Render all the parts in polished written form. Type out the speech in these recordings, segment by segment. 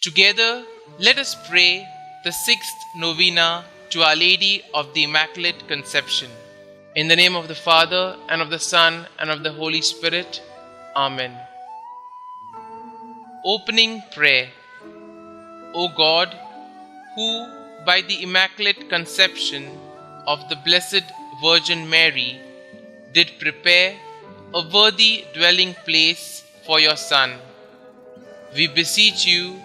Together, let us pray the sixth novena to Our Lady of the Immaculate Conception. In the name of the Father, and of the Son, and of the Holy Spirit. Amen. Opening Prayer. O God, who by the Immaculate Conception of the Blessed Virgin Mary did prepare a worthy dwelling place for your Son, we beseech you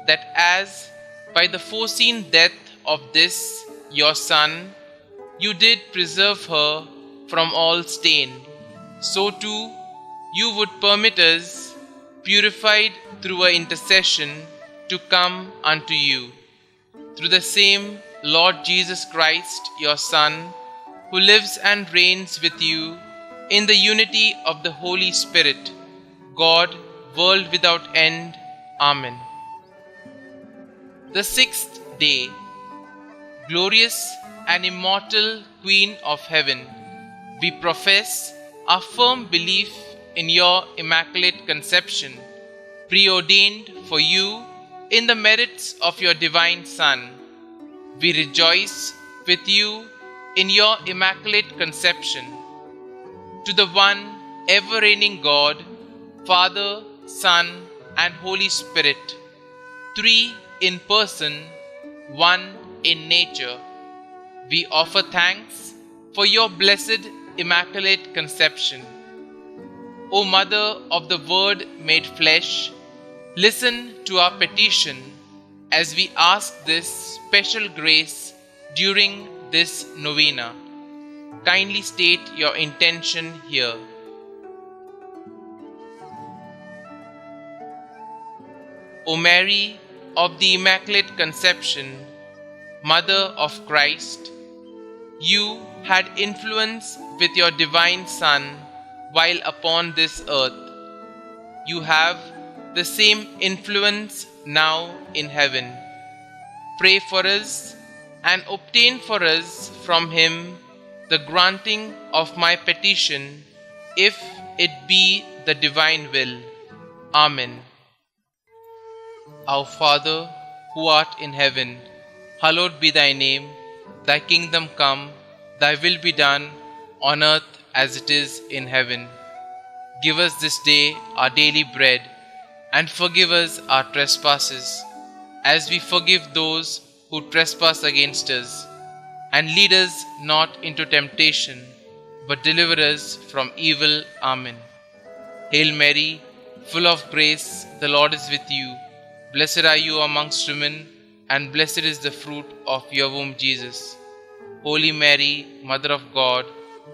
that as by the foreseen death of this your Son you did preserve her from all stain, so too you would permit us, purified through her intercession, to come unto you. Through the same Lord Jesus Christ, your Son, who lives and reigns with you in the unity of the Holy Spirit, God, world without end. Amen. The sixth day. Glorious and immortal Queen of Heaven, we profess our firm belief in your Immaculate Conception, preordained for you in the merits of your divine Son. We rejoice with you in your Immaculate Conception. To the one ever-reigning God, Father, Son, and Holy Spirit, three in person, one in nature, we offer thanks for your blessed Immaculate Conception. O Mother of the Word made flesh, listen to our petition as we ask this special grace during this novena. Kindly state your intention here. O Mary of the Immaculate Conception, Mother of Christ, you had influence with your divine Son while upon this earth. You have the same influence now in heaven. Pray for us and obtain for us from him the granting of my petition, if it be the divine will. Amen. Our Father, who art in heaven, hallowed be thy name. Thy kingdom come, thy will be done, on earth as it is in heaven. Give us this day our daily bread, and forgive us our trespasses, as we forgive those who trespass against us. And lead us not into temptation, but deliver us from evil. Amen. Hail Mary, full of grace, the Lord is with you. Blessed are you amongst women, and blessed is the fruit of your womb, Jesus. Holy Mary, Mother of God,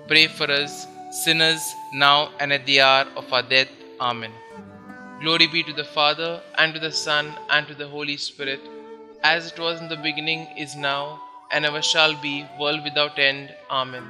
pray for us sinners, now and at the hour of our death. Amen. Glory be to the Father, and to the Son, and to the Holy Spirit, as it was in the beginning, is now, and ever shall be, world without end. Amen.